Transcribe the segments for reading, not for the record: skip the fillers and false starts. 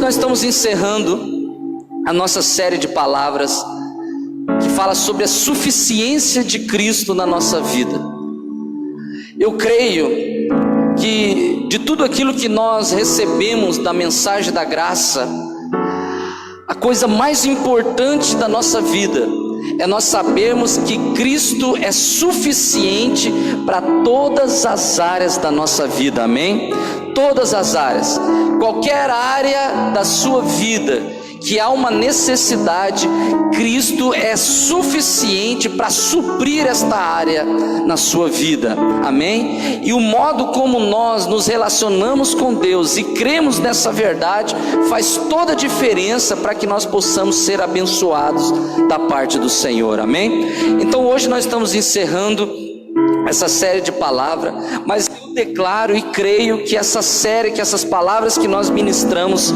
nós estamos encerrando a nossa série de palavras que fala sobre a suficiência de Cristo na nossa vida. Eu creio que de tudo aquilo que nós recebemos da mensagem da graça, a coisa mais importante da nossa vida é nós sabermos que Cristo é suficiente para todas as áreas da nossa vida, amém? Todas as áreas, qualquer área da sua vida que há uma necessidade, Cristo é suficiente para suprir esta área na sua vida, amém? E o modo como nós nos relacionamos com Deus e cremos nessa verdade faz toda a diferença para que nós possamos ser abençoados da parte do Senhor, amém? Então hoje nós estamos encerrando essa série de palavras, mas eu declaro e creio que essa série, que essas palavras que nós ministramos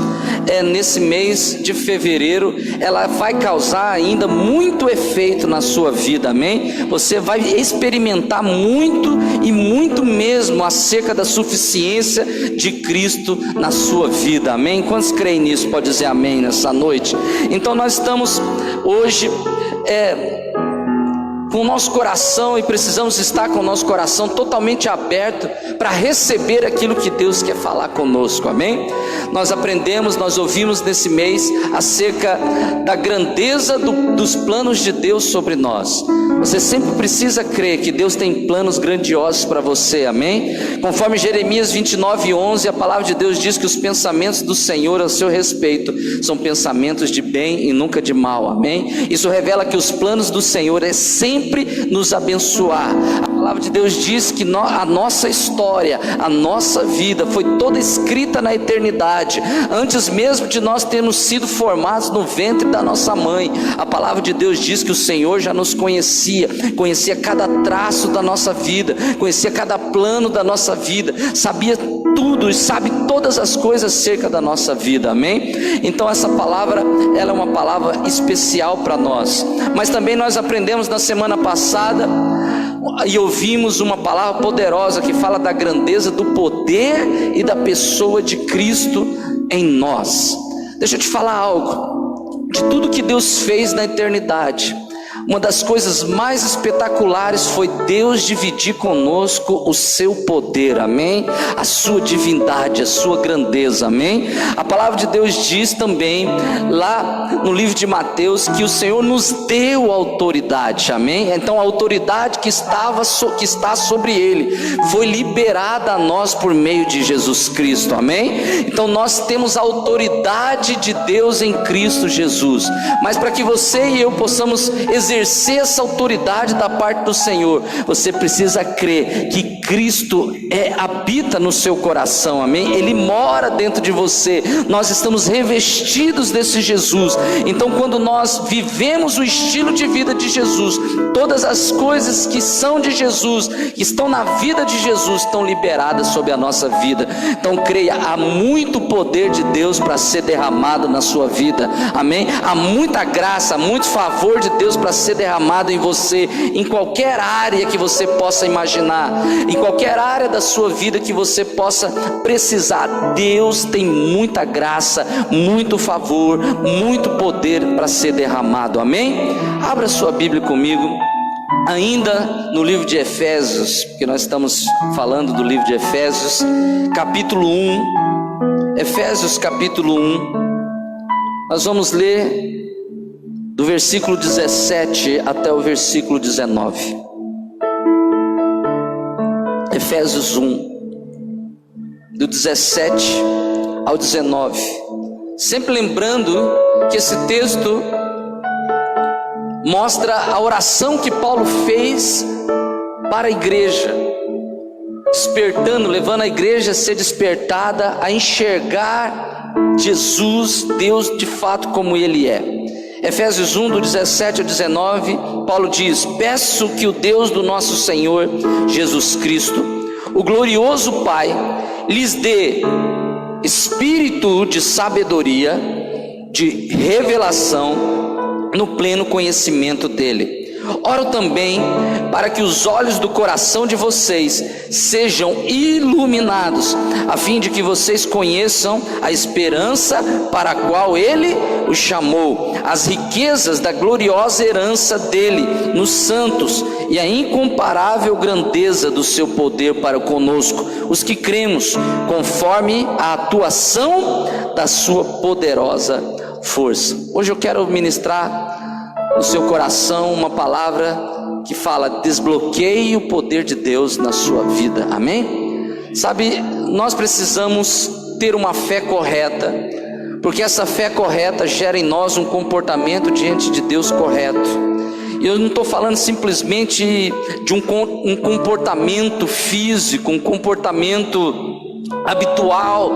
nesse mês de fevereiro, ela vai causar ainda muito efeito na sua vida, amém? Você vai experimentar muito e muito mesmo acerca da suficiência de Cristo na sua vida, amém? Quantos creem nisso? Pode dizer amém nessa noite? Então nós estamos hoje com o nosso coração, e precisamos estar com o nosso coração totalmente aberto para receber aquilo que Deus quer falar conosco, amém? Nós aprendemos, nós ouvimos nesse mês acerca da grandeza dos planos de Deus sobre nós. Você sempre precisa crer que Deus tem planos grandiosos para você, amém? Conforme Jeremias 29:11, a palavra de Deus diz que os pensamentos do Senhor a seu respeito são pensamentos de bem e nunca de mal, amém? Isso revela que os planos do Senhor é sempre nos abençoar. A palavra de Deus diz que a nossa história, a nossa vida foi toda escrita na eternidade, antes mesmo de nós termos sido formados no ventre da nossa mãe. A palavra de Deus diz que o Senhor já nos conhecia cada traço da nossa vida, conhecia cada plano da nossa vida, sabia tudo e sabe todas as coisas acerca da nossa vida, amém? Então essa palavra, ela é uma palavra especial para nós. Mas também nós aprendemos na semana passada e ouvimos uma palavra poderosa que fala da grandeza do poder e da pessoa de Cristo em nós. Deixa eu te falar algo. De tudo que Deus fez na eternidade, uma das coisas mais espetaculares foi Deus dividir conosco o seu poder, amém? A sua divindade, a sua grandeza, amém? A palavra de Deus diz também, lá no livro de Mateus, que o Senhor nos deu autoridade, amém? Então a autoridade que está sobre Ele, foi liberada a nós por meio de Jesus Cristo, amém? Então nós temos a autoridade de Deus em Cristo Jesus, mas para que você e eu possamos exercer essa autoridade da parte do Senhor, você precisa crer que Cristo habita no seu coração, amém? Ele mora dentro de você, nós estamos revestidos desse Jesus. Então quando nós vivemos o estilo de vida de Jesus, todas as coisas que são de Jesus, que estão na vida de Jesus, estão liberadas sobre a nossa vida. Então creia, há muito poder de Deus para ser derramado na sua vida, amém? Há muita graça, muito favor de Deus para ser derramado em você, em qualquer área que você possa imaginar, em qualquer área da sua vida que você possa precisar. Deus tem muita graça, muito favor, muito poder para ser derramado, amém? Abra sua Bíblia comigo, ainda no livro de Efésios, porque nós estamos falando do livro de Efésios, capítulo 1, Efésios capítulo 1, nós vamos ler do versículo 17 até o versículo 19. Efésios 1, do 17 ao 19. Sempre lembrando que esse texto mostra a oração que Paulo fez para a igreja, despertando, levando a igreja a ser despertada, a enxergar Jesus, Deus de fato como Ele é. Efésios 1, do 17 ao 19, Paulo diz: peço que o Deus do nosso Senhor Jesus Cristo, o glorioso Pai, lhes dê espírito de sabedoria, de revelação, no pleno conhecimento dele, Oro também para que os olhos do coração de vocês sejam iluminados, a fim de que vocês conheçam a esperança para a qual Ele os chamou, as riquezas da gloriosa herança dele nos santos e a incomparável grandeza do seu poder para conosco, os que cremos, conforme a atuação da sua poderosa força. Hoje eu quero ministrar no seu coração uma palavra que fala: desbloqueie o poder de Deus na sua vida, amém? Sabe, nós precisamos ter uma fé correta, porque essa fé correta gera em nós um comportamento diante de Deus correto. E eu não estou falando simplesmente de um comportamento físico, um comportamento habitual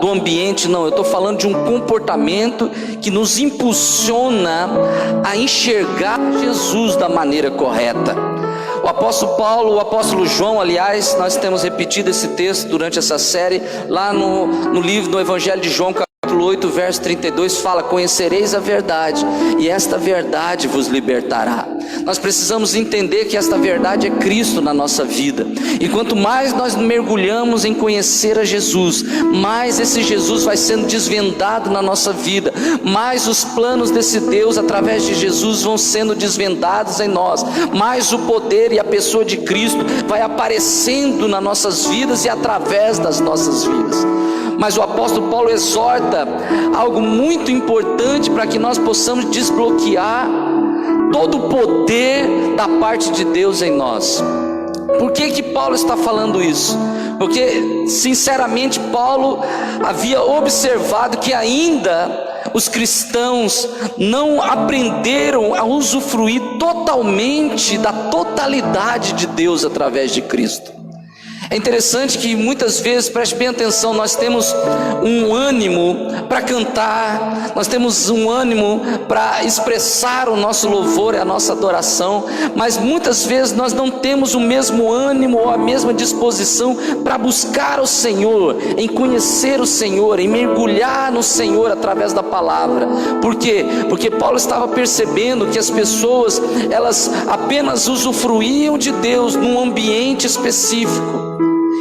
do ambiente, não. Eu estou falando de um comportamento que nos impulsiona a enxergar Jesus da maneira correta. O apóstolo Paulo, o apóstolo João, aliás, nós temos repetido esse texto durante essa série, lá no livro do Evangelho de João, capítulo 8, verso 32, fala: conhecereis a verdade, e esta verdade vos libertará. Nós precisamos entender que esta verdade é Cristo na nossa vida, e quanto mais nós mergulhamos em conhecer a Jesus, mais esse Jesus vai sendo desvendado na nossa vida, mais os planos desse Deus através de Jesus vão sendo desvendados em nós, mais o poder e a pessoa de Cristo vai aparecendo nas nossas vidas e através das nossas vidas. Mas o apóstolo Paulo exorta algo muito importante para que nós possamos desbloquear todo o poder da parte de Deus em nós. Por que Paulo está falando isso? Porque sinceramente Paulo havia observado que ainda os cristãos não aprenderam a usufruir totalmente da totalidade de Deus através de Cristo. É interessante que muitas vezes, preste bem atenção, nós temos um ânimo para cantar, nós temos um ânimo para expressar o nosso louvor e a nossa adoração, mas muitas vezes nós não temos o mesmo ânimo ou a mesma disposição para buscar o Senhor, em conhecer o Senhor, em mergulhar no Senhor através da palavra. Por quê? Porque Paulo estava percebendo que as pessoas, elas apenas usufruíam de Deus num ambiente específico.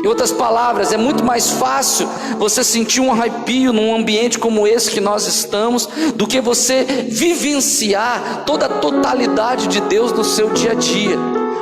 Em outras palavras, é muito mais fácil você sentir um arrepio num ambiente como esse que nós estamos, do que você vivenciar toda a totalidade de Deus no seu dia a dia.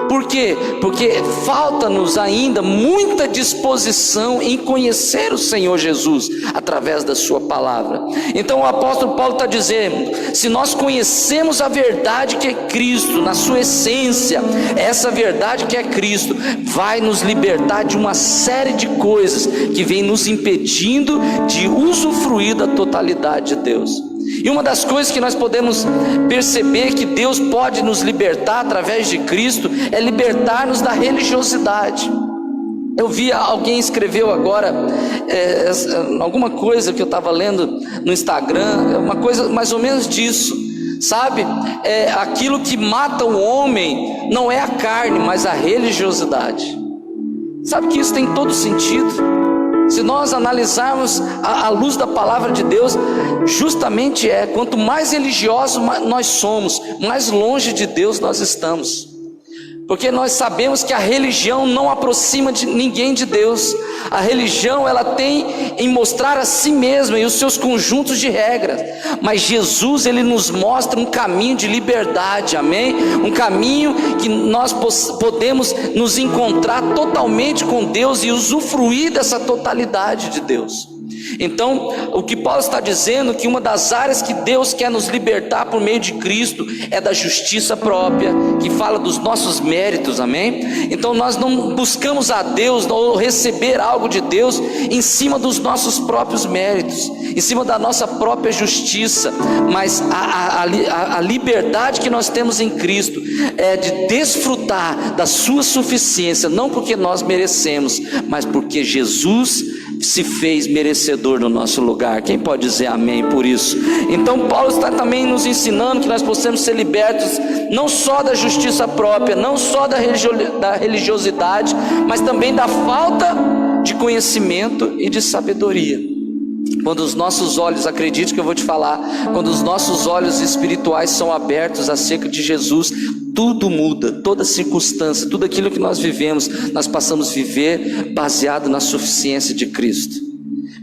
Por quê? Porque falta-nos ainda muita disposição em conhecer o Senhor Jesus através da sua palavra. Então o apóstolo Paulo está dizendo: se nós conhecemos a verdade que é Cristo na sua essência, essa verdade que é Cristo vai nos libertar de uma série de coisas que vem nos impedindo de usufruir da totalidade de Deus. E uma das coisas que nós podemos perceber que Deus pode nos libertar através de Cristo é libertar-nos da religiosidade. Eu vi alguém escreveu agora alguma coisa que eu estava lendo no Instagram, uma coisa mais ou menos disso, sabe? Aquilo que mata o homem não é a carne, mas a religiosidade. Sabe que isso tem todo sentido? Se nós analisarmos à luz da palavra de Deus, justamente quanto mais religiosos nós somos, mais longe de Deus nós estamos. Porque nós sabemos que a religião não aproxima de ninguém de Deus. A religião, ela tem em mostrar a si mesma e os seus conjuntos de regras. Mas Jesus, ele nos mostra um caminho de liberdade, amém? Um caminho que nós podemos nos encontrar totalmente com Deus e usufruir dessa totalidade de Deus. Então, o que Paulo está dizendo é que uma das áreas que Deus quer nos libertar por meio de Cristo é da justiça própria, que fala dos nossos méritos, amém? Então nós não buscamos a Deus ou receber algo de Deus em cima dos nossos próprios méritos, em cima da nossa própria justiça, mas a liberdade que nós temos em Cristo é de desfrutar da sua suficiência, não porque nós merecemos, mas porque Jesus se fez merecedor no nosso lugar. Quem pode dizer amém por isso? Então Paulo está também nos ensinando que nós possamos ser libertos não só da justiça própria, não só da religiosidade, mas também da falta de conhecimento e de sabedoria. Quando os nossos olhos, acredite que eu vou te falar, quando os nossos olhos espirituais são abertos acerca de Jesus, tudo muda, toda circunstância, tudo aquilo que nós vivemos, nós passamos a viver baseado na suficiência de Cristo.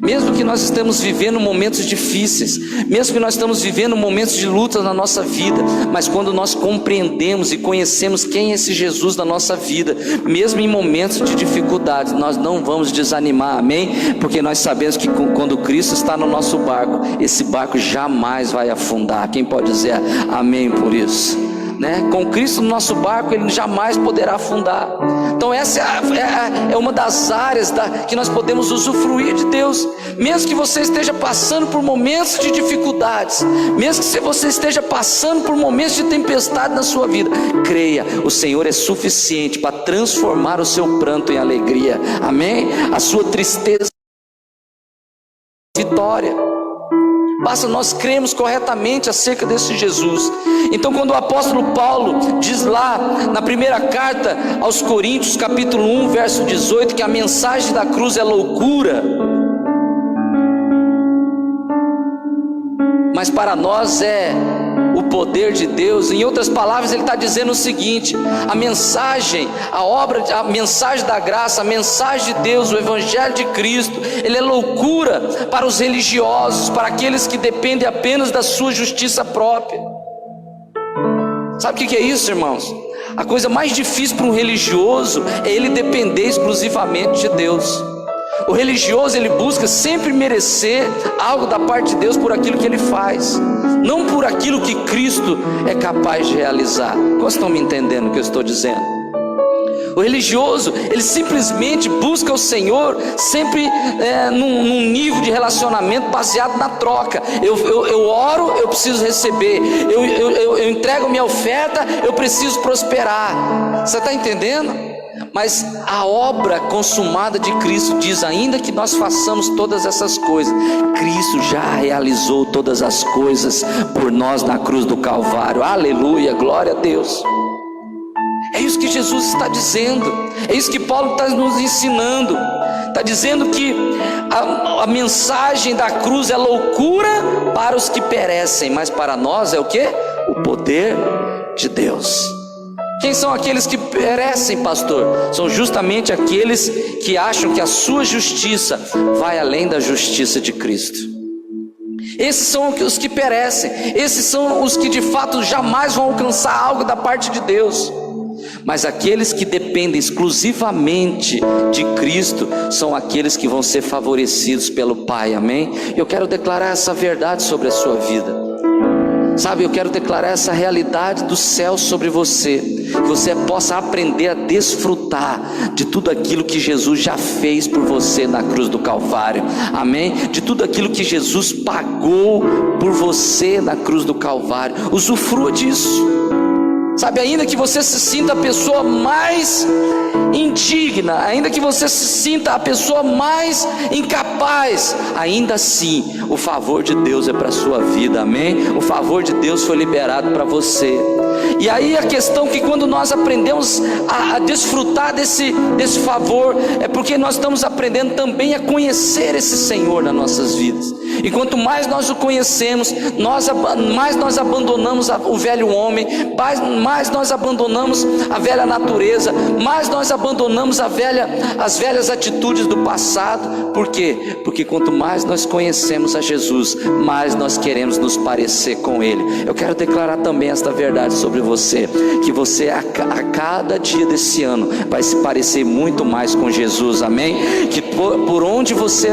Mesmo que nós estamos vivendo momentos difíceis, mesmo que nós estamos vivendo momentos de luta na nossa vida, mas quando nós compreendemos e conhecemos quem é esse Jesus na nossa vida, mesmo em momentos de dificuldade, nós não vamos desanimar, amém? Porque nós sabemos que quando Cristo está no nosso barco, esse barco jamais vai afundar. Quem pode dizer amém por isso? Com Cristo no nosso barco, Ele jamais poderá afundar. Então essa é uma das áreas que nós podemos usufruir de Deus. Mesmo que você esteja passando por momentos de dificuldades, mesmo que você esteja passando por momentos de tempestade na sua vida, creia, o Senhor é suficiente para transformar o seu pranto em alegria, amém? A sua tristeza em vitória. Basta nós cremos corretamente acerca desse Jesus. Então quando o apóstolo Paulo diz lá na primeira carta aos Coríntios, capítulo 1, verso 18, que a mensagem da cruz é loucura, mas para nós é o poder de Deus. Em outras palavras, ele está dizendo o seguinte: a mensagem, a mensagem da graça, a mensagem de Deus, o evangelho de Cristo, ele é loucura para os religiosos, para aqueles que dependem apenas da sua justiça própria. Sabe o que é isso, irmãos? A coisa mais difícil para um religioso é ele depender exclusivamente de Deus. O religioso, ele busca sempre merecer algo da parte de Deus por aquilo que ele faz, não por aquilo que Cristo é capaz de realizar. Vocês estão me entendendo o que eu estou dizendo? O religioso, ele simplesmente busca o Senhor sempre num nível de relacionamento baseado na troca. Eu oro, eu preciso receber. Eu entrego minha oferta, eu preciso prosperar. Você está entendendo? Mas a obra consumada de Cristo diz: ainda que nós façamos todas essas coisas, Cristo já realizou todas as coisas por nós na cruz do Calvário. Aleluia, glória a Deus. É isso que Jesus está dizendo, é isso que Paulo está nos ensinando. Está dizendo que a mensagem da cruz é loucura para os que perecem, mas para nós é o que? O poder de Deus. Quem são aqueles que perecem, pastor? São justamente aqueles que acham que a sua justiça vai além da justiça de Cristo. Esses são os que perecem, esses são os que de fato jamais vão alcançar algo da parte de Deus. Mas aqueles que dependem exclusivamente de Cristo são aqueles que vão ser favorecidos pelo Pai, amém? Eu quero declarar essa verdade sobre a sua vida. Sabe, eu quero declarar essa realidade do céu sobre você, que você possa aprender a desfrutar de tudo aquilo que Jesus já fez por você na cruz do Calvário, amém? De tudo aquilo que Jesus pagou por você na cruz do Calvário. Usufrua disso. Sabe, ainda que você se sinta a pessoa mais indigna, ainda que você se sinta a pessoa mais incapaz, ainda assim o favor de Deus é para a sua vida, amém? O favor de Deus foi liberado para você. E aí a questão que quando nós aprendemos a desfrutar desse favor, é porque nós estamos aprendendo também a conhecer esse Senhor nas nossas vidas. E quanto mais nós o conhecemos, mais nós abandonamos o velho homem, mais nós abandonamos a velha natureza, mais nós abandonamos as velhas atitudes do passado. Por quê? Porque quanto mais nós conhecemos a Jesus, mais nós queremos nos parecer com Ele. Eu quero declarar também esta verdade sobre você, que você a cada dia desse ano vai se parecer muito mais com Jesus, amém? Que por onde você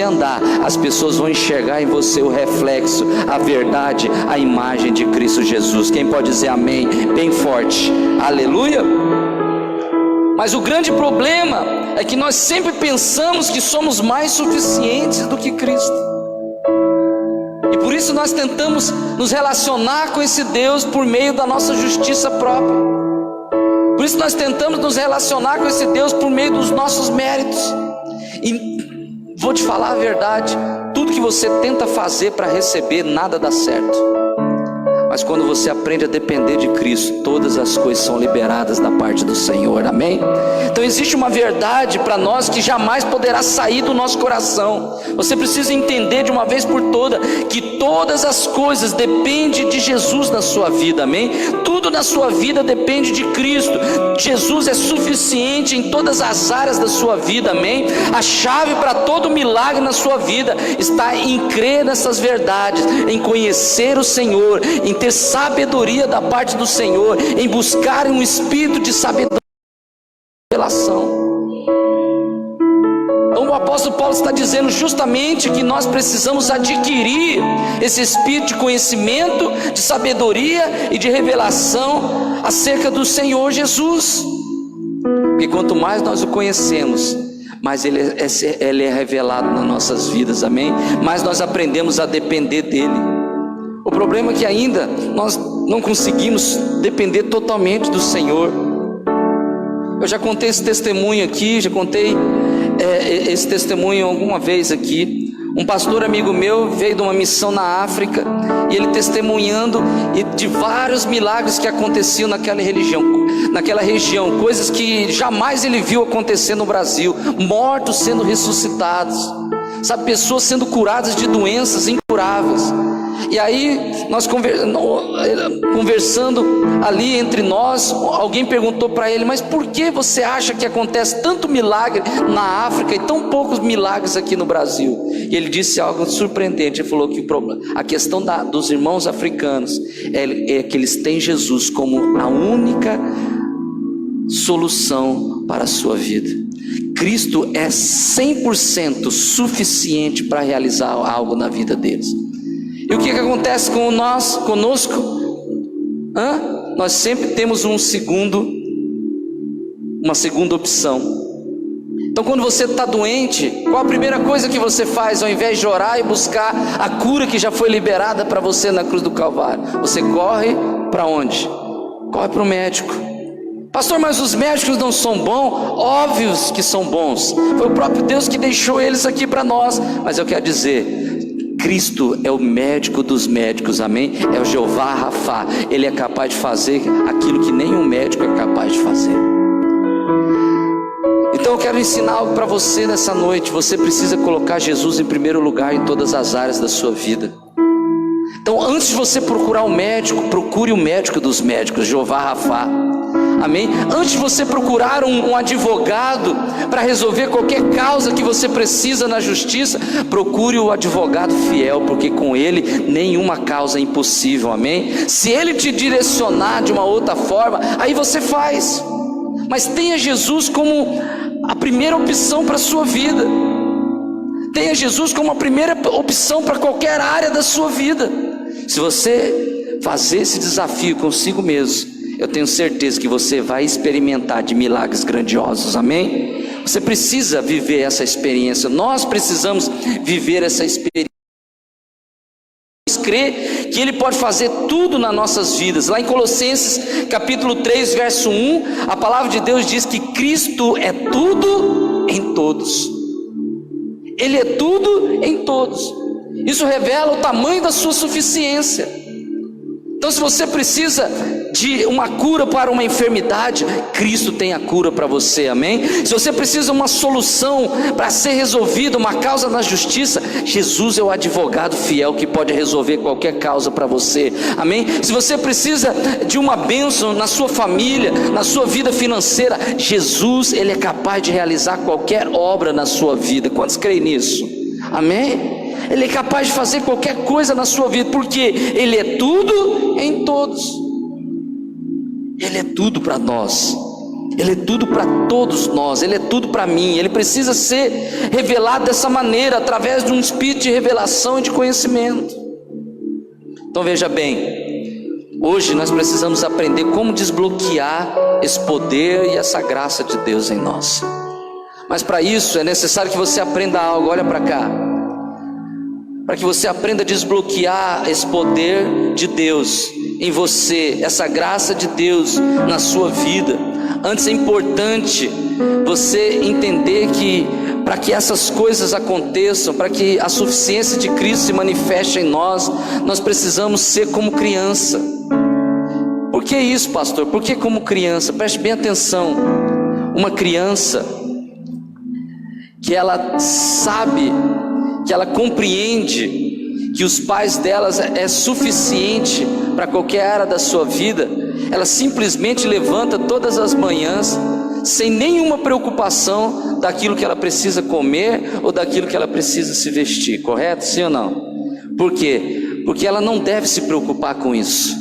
andar, as pessoas vão enxergar em você o reflexo, a verdade, a imagem de Cristo Jesus. Quem pode dizer amém bem forte? Aleluia. Mas o grande problema é que nós sempre pensamos que somos mais suficientes do que Cristo, e por isso nós tentamos nos relacionar com esse Deus por meio da nossa justiça própria. Por isso nós tentamos nos relacionar com esse Deus por meio dos nossos méritos. E vou te falar a verdade: tudo que você tenta fazer para receber, nada dá certo. Mas quando você aprende a depender de Cristo, todas as coisas são liberadas da parte do Senhor, amém? Então existe uma verdade para nós que jamais poderá sair do nosso coração. Você precisa entender de uma vez por todas que todas as coisas dependem de Jesus na sua vida, amém? Tudo na sua vida depende de Cristo. Jesus é suficiente em todas as áreas da sua vida, amém? A chave para todo milagre na sua vida está em crer nessas verdades, em conhecer o Senhor, em ter sabedoria da parte do Senhor, em buscar um espírito de sabedoria e revelação. Então o apóstolo Paulo está dizendo justamente que nós precisamos adquirir esse espírito de conhecimento, de sabedoria e de revelação acerca do Senhor Jesus, porque quanto mais nós o conhecemos, mais ele é revelado nas nossas vidas, amém? Mais nós aprendemos a depender dele. O problema é que ainda nós não conseguimos depender totalmente do Senhor. Eu já contei esse testemunho aqui, já contei esse testemunho alguma vez aqui. Um pastor amigo meu veio de uma missão na África, e ele testemunhando de vários milagres que aconteciam naquela região, coisas que jamais ele viu acontecer no Brasil, mortos sendo ressuscitados, sabe, pessoas sendo curadas de doenças incuráveis. E aí nós conversando ali entre nós, alguém perguntou para ele: mas por que você acha que acontece tanto milagre na África e tão poucos milagres aqui no Brasil? E ele disse algo surpreendente. Ele falou que a questão dos irmãos africanos é que eles têm Jesus como a única solução para a sua vida. Cristo é 100% suficiente para realizar algo na vida deles. E o que acontece conosco? Nós sempre temos uma segunda opção. Então quando você está doente, qual a primeira coisa que você faz? Ao invés de orar e buscar a cura que já foi liberada para você na cruz do Calvário, você corre para onde? Corre para o médico. Pastor, mas os médicos não são bons? Óbvios que são bons. Foi o próprio Deus que deixou eles aqui para nós. Mas eu quero dizer, Cristo é o médico dos médicos, amém? É o Jeová Rafá. Ele é capaz de fazer aquilo que nenhum médico é capaz de fazer. Então eu quero ensinar algo para você nessa noite. Você precisa colocar Jesus em primeiro lugar em todas as áreas da sua vida. Então antes de você procurar um médico, procure o médico dos médicos, Jeová Rafá. Amém? Antes de você procurar um advogado para resolver qualquer causa que você precisa na justiça, procure o advogado fiel, porque com ele nenhuma causa é impossível, amém? Se ele te direcionar de uma outra forma, aí você faz. Mas tenha Jesus como a primeira opção para a sua vida. Tenha Jesus como a primeira opção para qualquer área da sua vida. Se você fazer esse desafio consigo mesmo, eu tenho certeza que você vai experimentar de milagres grandiosos, amém? Você precisa viver essa experiência. Nós precisamos viver essa experiência. Crer que Ele pode fazer tudo nas nossas vidas. Lá em Colossenses capítulo 3 verso 1, a palavra de Deus diz que Cristo é tudo em todos. Ele é tudo em todos. Isso revela o tamanho da sua suficiência. Então se você precisa de uma cura para uma enfermidade, Cristo tem a cura para você, amém? Se você precisa de uma solução para ser resolvida, uma causa na justiça, Jesus é o advogado fiel que pode resolver qualquer causa para você, amém? Se você precisa de uma bênção na sua família, na sua vida financeira, Jesus, Ele é capaz de realizar qualquer obra na sua vida. Quantos creem nisso? Amém? Ele é capaz de fazer qualquer coisa na sua vida, porque Ele é tudo em todos. Ele é tudo para nós. Ele é tudo para todos nós. Ele é tudo para mim. Ele precisa ser revelado dessa maneira, através de um espírito de revelação e de conhecimento. Então veja bem, hoje nós precisamos aprender como desbloquear esse poder e essa graça de Deus em nós. Mas para isso é necessário que você aprenda algo. Olha para cá. Para que você aprenda a desbloquear esse poder de Deus em você, essa graça de Deus na sua vida. Antes é importante você entender que para que essas coisas aconteçam, para que a suficiência de Cristo se manifeste em nós, nós precisamos ser como criança. Por que isso, pastor? Por que como criança? Preste bem atenção. Uma criança que ela sabe, que ela compreende que os pais delas é suficiente para qualquer área da sua vida, ela simplesmente levanta todas as manhãs sem nenhuma preocupação daquilo que ela precisa comer ou daquilo que ela precisa se vestir, correto? Sim ou não? Por quê? Porque ela não deve se preocupar com isso.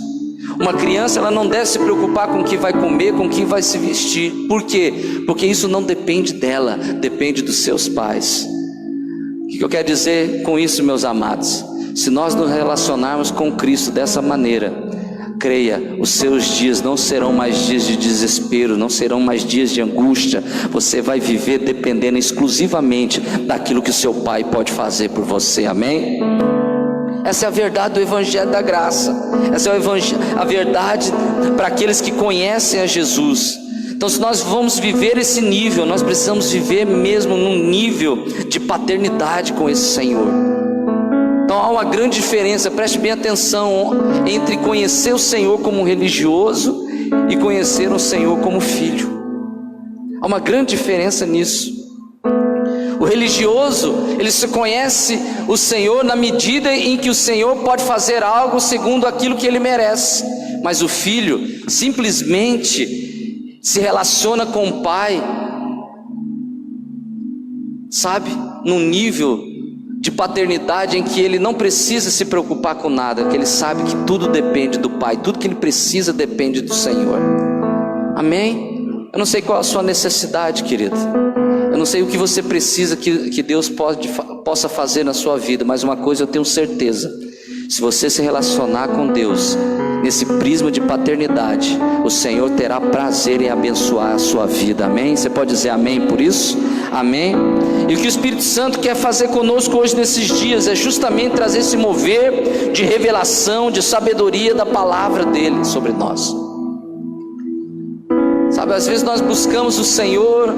Uma criança, ela não deve se preocupar com o que vai comer, com o que vai se vestir. Por quê? Porque isso não depende dela, depende dos seus pais. O que eu quero dizer com isso, meus amados? Se nós nos relacionarmos com Cristo dessa maneira, creia, os seus dias não serão mais dias de desespero, não serão mais dias de angústia. Você vai viver dependendo exclusivamente daquilo que o seu pai pode fazer por você, amém? Essa é a verdade do Evangelho da Graça. Essa é a verdade para aqueles que conhecem a Jesus. Então, se nós vamos viver esse nível, nós precisamos viver mesmo num nível de paternidade com esse Senhor. Então há uma grande diferença, preste bem atenção, entre conhecer o Senhor como religioso e conhecer o Senhor como filho. Há uma grande diferença nisso. O religioso, ele se conhece o Senhor na medida em que o Senhor pode fazer algo segundo aquilo que ele merece. Mas o filho simplesmente se relaciona com o pai, sabe, num nível de paternidade em que ele não precisa se preocupar com nada, que ele sabe que tudo depende do pai, tudo que ele precisa depende do Senhor. Amém? Eu não sei qual a sua necessidade, querido. Eu não sei o que você precisa que Deus possa fazer na sua vida, mas uma coisa eu tenho certeza: se você se relacionar com Deus nesse prisma de paternidade, o Senhor terá prazer em abençoar a sua vida, amém? Você pode dizer amém por isso? Amém? E o que o Espírito Santo quer fazer conosco hoje nesses dias é justamente trazer esse mover de revelação, de sabedoria da palavra dele sobre nós. Sabe, às vezes nós buscamos o Senhor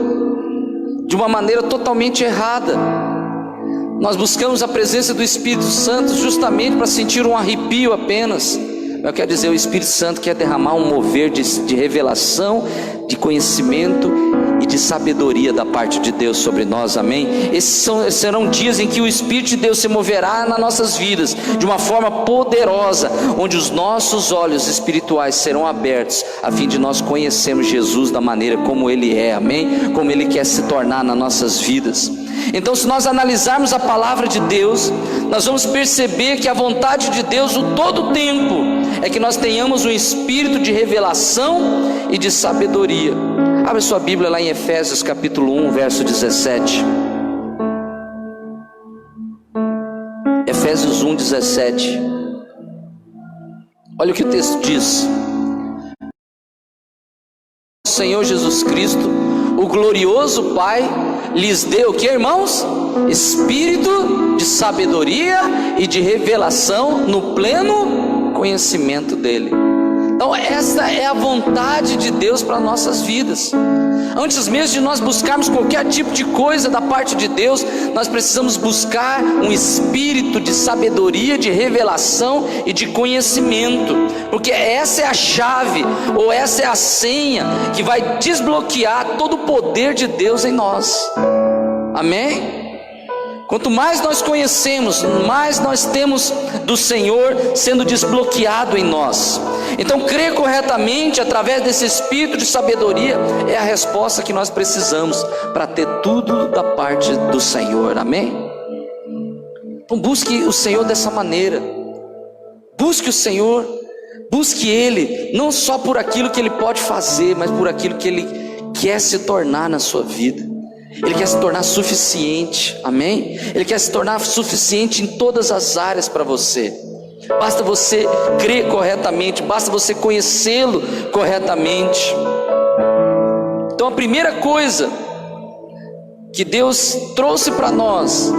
de uma maneira totalmente errada. Nós buscamos a presença do Espírito Santo justamente para sentir um arrepio apenas. Eu quero dizer, o Espírito Santo quer derramar um mover de revelação, de conhecimento e de sabedoria da parte de Deus sobre nós, amém? Esses serão dias em que o Espírito de Deus se moverá nas nossas vidas de uma forma poderosa, onde os nossos olhos espirituais serão abertos, a fim de nós conhecermos Jesus da maneira como Ele é, amém? Como Ele quer se tornar nas nossas vidas. Então, se nós analisarmos a palavra de Deus, nós vamos perceber que a vontade de Deus o todo tempo é que nós tenhamos um espírito de revelação e de sabedoria. Abre sua Bíblia lá em Efésios capítulo 1, verso 17. Efésios 1, 17. Olha o que o texto diz: o Senhor Jesus Cristo, o glorioso Pai, lhes deu o que, irmãos? Espírito de sabedoria e de revelação no pleno conhecimento dele. Então essa é a vontade de Deus para nossas vidas. Antes mesmo de nós buscarmos qualquer tipo de coisa da parte de Deus, nós precisamos buscar um espírito de sabedoria, de revelação e de conhecimento, porque essa é a chave, ou essa é a senha que vai desbloquear todo o poder de Deus em nós, amém? Quanto mais nós conhecemos, mais nós temos do Senhor sendo desbloqueado em nós. Então, crer corretamente através desse espírito de sabedoria é a resposta que nós precisamos para ter tudo da parte do Senhor, amém? Então, busque o Senhor dessa maneira. Busque o Senhor, busque Ele, não só por aquilo que Ele pode fazer, mas por aquilo que Ele quer se tornar na sua vida. Ele quer se tornar suficiente, amém? Ele quer se tornar suficiente em todas as áreas para você. Basta você crer corretamente, basta você conhecê-lo corretamente. Então a primeira coisa que Deus trouxe para nós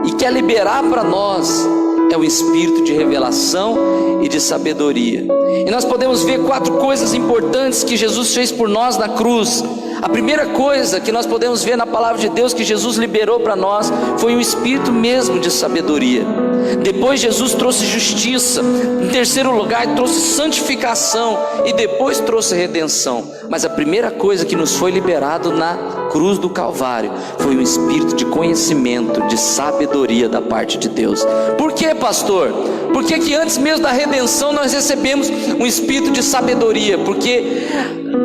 e quer liberar para nós é o espírito de revelação e de sabedoria. E nós podemos ver 4 coisas importantes que Jesus fez por nós na cruz. A primeira coisa que nós podemos ver na palavra de Deus que Jesus liberou para nós foi o espírito mesmo de sabedoria. Depois Jesus trouxe justiça. Em terceiro lugar trouxe santificação, e depois trouxe redenção. Mas a primeira coisa que nos foi liberado na cruz do Calvário foi um espírito de conhecimento, de sabedoria da parte de Deus. Por que, pastor? Por que antes mesmo da redenção nós recebemos um espírito de sabedoria? Porque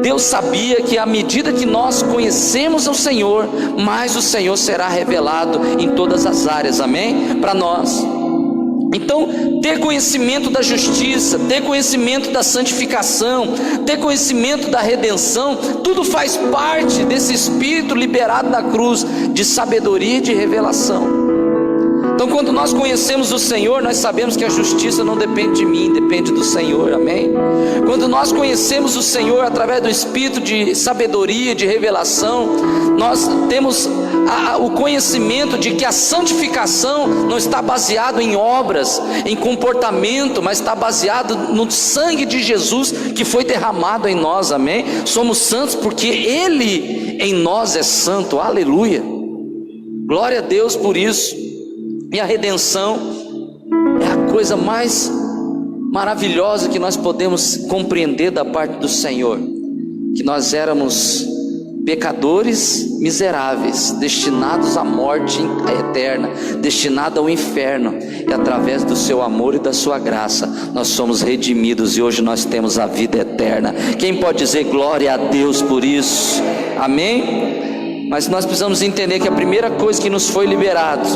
Deus sabia que à medida que nós conhecemos o Senhor, mais o Senhor será revelado em todas as áreas, amém? Para nós. Então, ter conhecimento da justiça, ter conhecimento da santificação, ter conhecimento da redenção, tudo faz parte desse espírito liberado da cruz, de sabedoria e de revelação. Então, quando nós conhecemos o Senhor, nós sabemos que a justiça não depende de mim, depende do Senhor, amém? Quando nós conhecemos o Senhor através do espírito de sabedoria, de revelação, nós temos o conhecimento de que a santificação não está baseado em obras, em comportamento, mas está baseado no sangue de Jesus que foi derramado em nós, amém? Somos santos porque Ele em nós é santo, aleluia, glória a Deus por isso. E a redenção é a coisa mais maravilhosa que nós podemos compreender da parte do Senhor, que nós éramos pecadores miseráveis, destinados à morte eterna, destinados ao inferno, e através do seu amor e da sua graça, nós somos redimidos, e hoje nós temos a vida eterna. Quem pode dizer glória a Deus por isso? Amém? Mas nós precisamos entender que a primeira coisa que nos foi liberado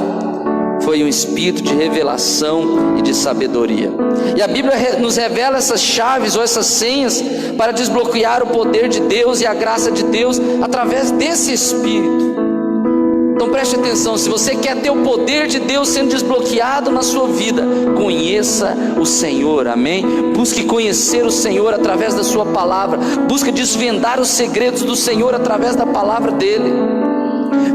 foi um espírito de revelação e de sabedoria. E a Bíblia nos revela essas chaves ou essas senhas para desbloquear o poder de Deus e a graça de Deus através desse espírito. Então preste atenção, se você quer ter o poder de Deus sendo desbloqueado na sua vida, conheça o Senhor, amém? Busque conhecer o Senhor através da sua palavra, busque desvendar os segredos do Senhor através da palavra dele,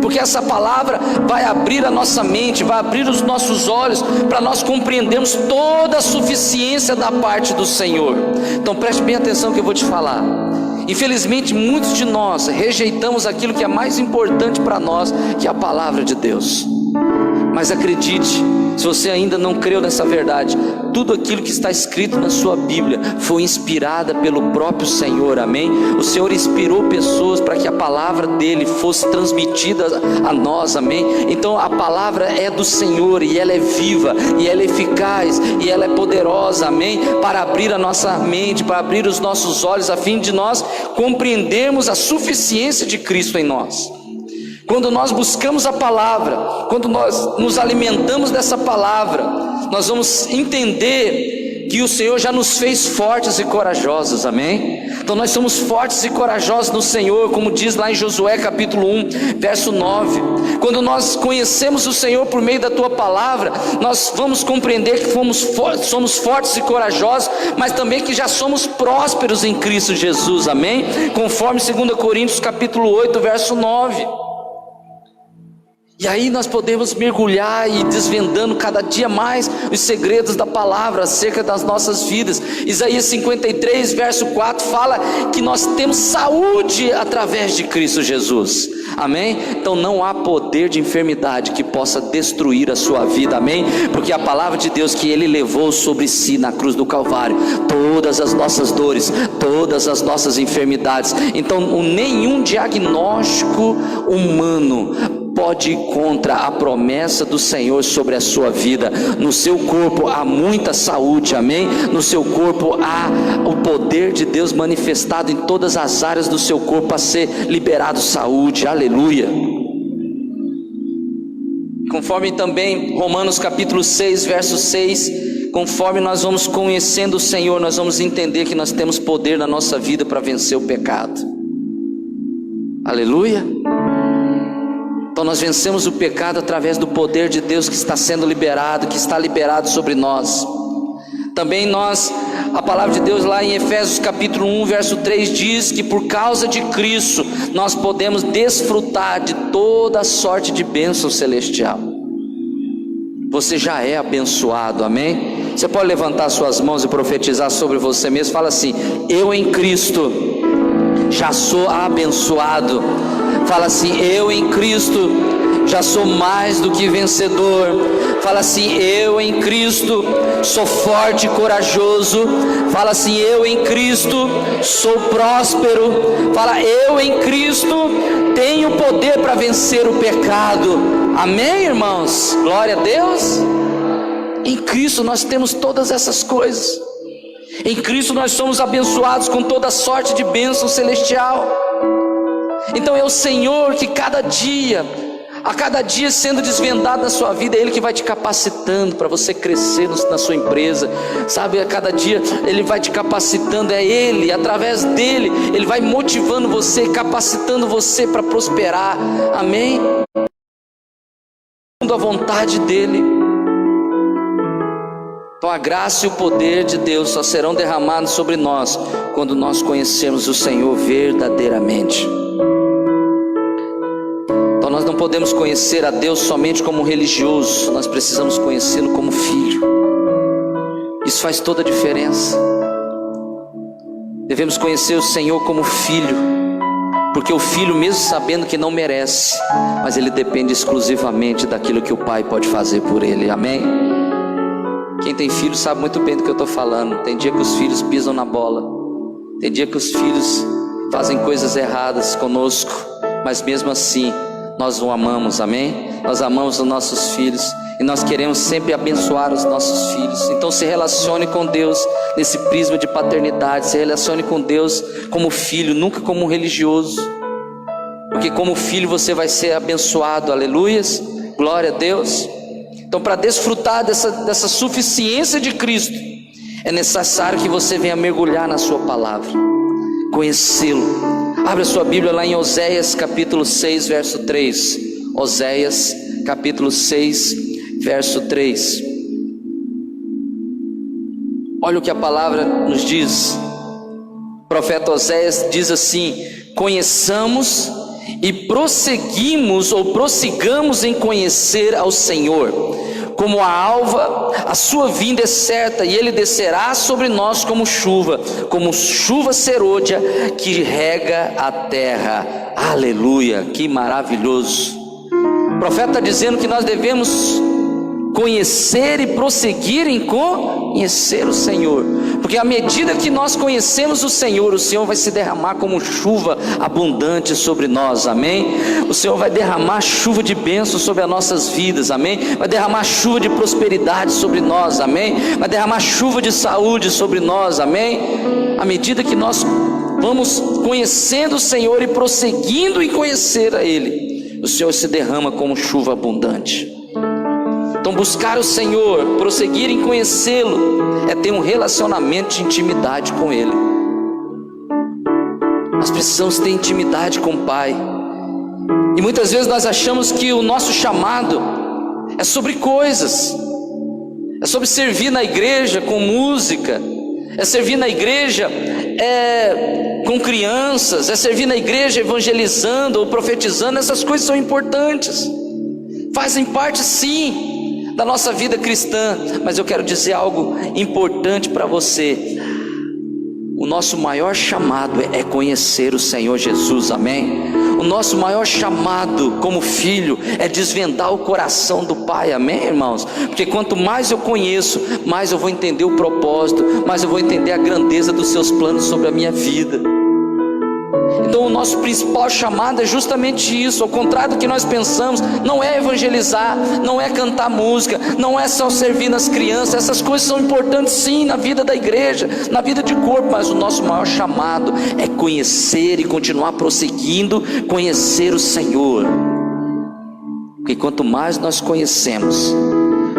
porque essa palavra vai abrir a nossa mente, vai abrir os nossos olhos, para nós compreendermos toda a suficiência da parte do Senhor. Então preste bem atenção que eu vou te falar. Infelizmente muitos de nós rejeitamos aquilo que é mais importante para nós, que é a palavra de Deus. Mas acredite, se você ainda não creu nessa verdade, tudo aquilo que está escrito na sua Bíblia foi inspirada pelo próprio Senhor, amém? O Senhor inspirou pessoas para que a palavra dele fosse transmitida a nós, amém? Então a palavra é do Senhor, e ela é viva, e ela é eficaz, e ela é poderosa, amém? Para abrir a nossa mente, para abrir os nossos olhos, a fim de nós compreendermos a suficiência de Cristo em nós. Quando nós buscamos a palavra, quando nós nos alimentamos dessa palavra, nós vamos entender que o Senhor já nos fez fortes e corajosos, amém? Então nós somos fortes e corajosos no Senhor, como diz lá em Josué capítulo 1, verso 9. Quando nós conhecemos o Senhor por meio da tua palavra, nós vamos compreender que somos fortes e corajosos, mas também que já somos prósperos em Cristo Jesus, amém? Conforme 2 Coríntios capítulo 8, verso 9. E aí nós podemos mergulhar e ir desvendando cada dia mais os segredos da palavra acerca das nossas vidas. Isaías 53 verso 4 fala que nós temos saúde através de Cristo Jesus, amém? Então não há poder de enfermidade que possa destruir a sua vida, amém? Porque a palavra de Deus que Ele levou sobre si na cruz do Calvário, todas as nossas dores, todas as nossas enfermidades. Então nenhum diagnóstico humano pode ir contra a promessa do Senhor sobre a sua vida. No seu corpo há muita saúde, amém? No seu corpo há o poder de Deus manifestado em todas as áreas do seu corpo, a ser liberado saúde, aleluia. Conforme também Romanos capítulo 6 verso 6, conforme nós vamos conhecendo o Senhor, nós vamos entender que nós temos poder na nossa vida para vencer o pecado, aleluia. Então nós vencemos o pecado através do poder de Deus que está sendo liberado, que está liberado sobre nós. Também a palavra de Deus lá em Efésios capítulo 1 verso 3 diz que por causa de Cristo nós podemos desfrutar de toda a sorte de bênção celestial. Você já é abençoado, amém? Você pode levantar suas mãos e profetizar sobre você mesmo. Fala assim: eu em Cristo já sou abençoado. Fala assim: eu em Cristo já sou mais do que vencedor. Fala assim: eu em Cristo sou forte e corajoso. Fala assim: eu em Cristo sou próspero. Fala: eu em Cristo tenho poder para vencer o pecado. Amém, irmãos? Glória a Deus. Em Cristo nós temos todas essas coisas. Em Cristo nós somos abençoados com toda sorte de bênção celestial. Então é o Senhor que a cada dia sendo desvendado na sua vida, é Ele que vai te capacitando para você crescer na sua empresa, sabe? A cada dia Ele vai te capacitando, é Ele, através dEle, Ele vai motivando você, capacitando você para prosperar, amém? A vontade dEle. Então a graça e o poder de Deus só serão derramados sobre nós quando nós conhecermos o Senhor verdadeiramente. Então nós não podemos conhecer a Deus somente como religioso, nós precisamos conhecê-lo como filho. Isso faz toda a diferença. Devemos conhecer o Senhor como filho, porque o filho, mesmo sabendo que não merece, mas ele depende exclusivamente daquilo que o pai pode fazer por ele, amém? Quem tem filho sabe muito bem do que eu estou falando. Tem dia que os filhos pisam na bola, tem dia que os filhos fazem coisas erradas conosco, mas mesmo assim nós o amamos, amém? Nós amamos os nossos filhos e nós queremos sempre abençoar os nossos filhos. Então se relacione com Deus nesse prisma de paternidade, se relacione com Deus como filho, nunca como um religioso, porque como filho você vai ser abençoado, aleluias, glória a Deus. Então para desfrutar dessa suficiência de Cristo, é necessário que você venha mergulhar na sua palavra, conhecê-lo. Abra sua Bíblia lá em Oséias capítulo 6 verso 3, Oséias capítulo 6 verso 3. Olha o que a palavra nos diz. O profeta Oséias diz assim: conheçamos e prossigamos em conhecer ao Senhor. Como a alva, a sua vinda é certa, e Ele descerá sobre nós como chuva serôdia que rega a terra. Aleluia, que maravilhoso. O profeta está dizendo que nós devemos conhecer e prosseguir em conhecer o Senhor, porque à medida que nós conhecemos o Senhor vai se derramar como chuva abundante sobre nós, amém? O Senhor vai derramar chuva de bênção sobre as nossas vidas, amém? Vai derramar chuva de prosperidade sobre nós, amém? Vai derramar chuva de saúde sobre nós, amém? À medida que nós vamos conhecendo o Senhor e prosseguindo em conhecer a Ele, o Senhor se derrama como chuva abundante. Então buscar o Senhor, prosseguir em conhecê-lo, é ter um relacionamento de intimidade com Ele. Nós precisamos ter intimidade com o Pai. E muitas vezes nós achamos que o nosso chamado é sobre coisas, é sobre servir na igreja com música, é servir na igreja com crianças, é servir na igreja evangelizando ou profetizando. Essas coisas são importantes, fazem parte sim da nossa vida cristã, mas eu quero dizer algo importante para você. O nosso maior chamado é conhecer o Senhor Jesus, amém? O nosso maior chamado como filho é desvendar o coração do Pai, amém, irmãos? Porque quanto mais eu conheço, mais eu vou entender o propósito, mais eu vou entender a grandeza dos seus planos sobre a minha vida. Então o nosso principal chamado é justamente isso. Ao contrário do que nós pensamos, não é evangelizar, não é cantar música, não é só servir nas crianças. Essas coisas são importantes sim na vida da igreja, na vida de corpo, mas o nosso maior chamado é conhecer e continuar prosseguindo, conhecer o Senhor. Porque quanto mais nós conhecemos,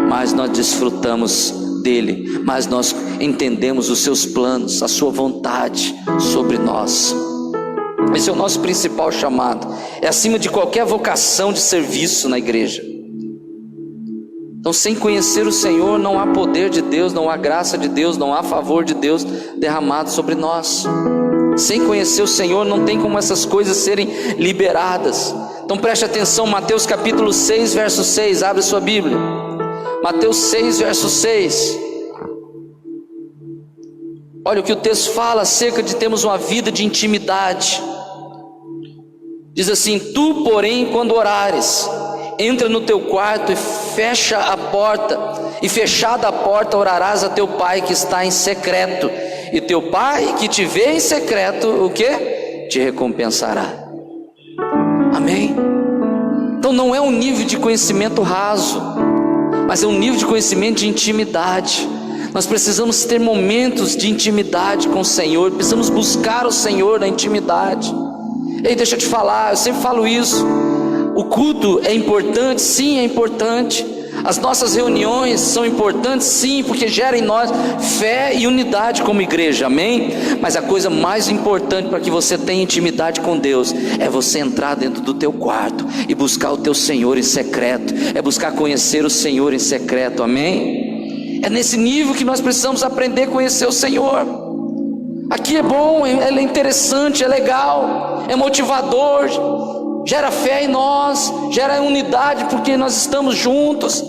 mais nós desfrutamos dele, mais nós entendemos os seus planos, a sua vontade sobre nós. Esse é o nosso principal chamado, é acima de qualquer vocação de serviço na igreja. Então sem conhecer o Senhor não há poder de Deus, não há graça de Deus, não há favor de Deus derramado sobre nós. Sem conhecer o Senhor não tem como essas coisas serem liberadas. Então preste atenção, Mateus capítulo 6 verso 6, abre sua Bíblia. Mateus 6 verso 6. Olha o que o texto fala acerca de termos uma vida de intimidade. Diz assim: tu, porém, quando orares, entra no teu quarto e fecha a porta, e fechada a porta orarás a teu pai que está em secreto, e teu pai que te vê em secreto, o que? Te recompensará. Amém? Então não é um nível de conhecimento raso, mas é um nível de conhecimento de intimidade. Nós precisamos ter momentos de intimidade com o Senhor, precisamos buscar o Senhor na intimidade. Ei, deixa eu te falar, eu sempre falo isso, o culto é importante, sim, é importante. As nossas reuniões são importantes, sim, porque gera em nós fé e unidade como igreja, amém? Mas a coisa mais importante para que você tenha intimidade com Deus é você entrar dentro do teu quarto e buscar o teu Senhor em secreto, é buscar conhecer o Senhor em secreto, amém? É nesse nível que nós precisamos aprender a conhecer o Senhor. Aqui é bom, é interessante, é legal, é motivador, gera fé em nós, gera unidade porque nós estamos juntos.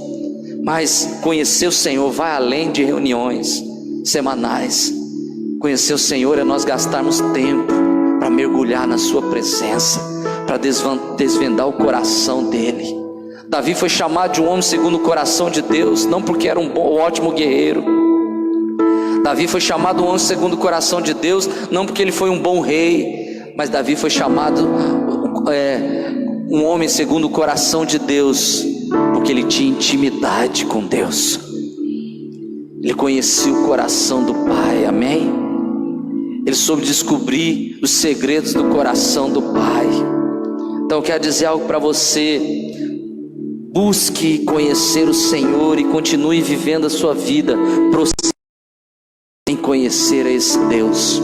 Mas conhecer o Senhor vai além de reuniões semanais. Conhecer o Senhor é nós gastarmos tempo para mergulhar na sua presença, para desvendar o coração dele. Davi foi chamado de um homem segundo o coração de Deus, não porque era um ótimo guerreiro. Davi foi chamado um homem segundo o coração de Deus, não porque ele foi um bom rei, mas Davi foi chamado um homem segundo o coração de Deus, porque ele tinha intimidade com Deus. Ele conhecia o coração do Pai, amém? Ele soube descobrir os segredos do coração do Pai. Então eu quero dizer algo para você: busque conhecer o Senhor e continue vivendo a sua vida em conhecer a esse Deus,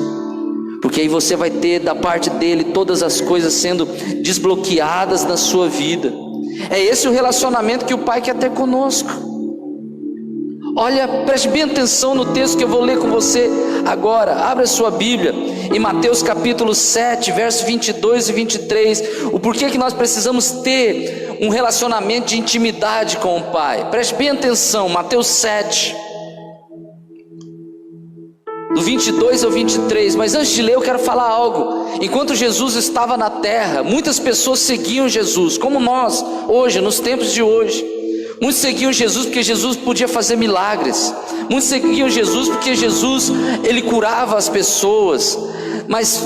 porque aí você vai ter da parte dele todas as coisas sendo desbloqueadas na sua vida. É esse o relacionamento que o Pai quer ter conosco. Olha, preste bem atenção no texto que eu vou ler com você agora. Abra a sua Bíblia em Mateus capítulo 7, versos 22 e 23. O porquê que nós precisamos ter um relacionamento de intimidade com o Pai. Preste bem atenção, Mateus 7, do 22 ao 23, mas antes de ler eu quero falar algo. Enquanto Jesus estava na terra, muitas pessoas seguiam Jesus, como nós hoje, nos tempos de hoje. Muitos seguiam Jesus porque Jesus podia fazer milagres. Muitos seguiam Jesus porque Jesus, ele curava as pessoas. Mas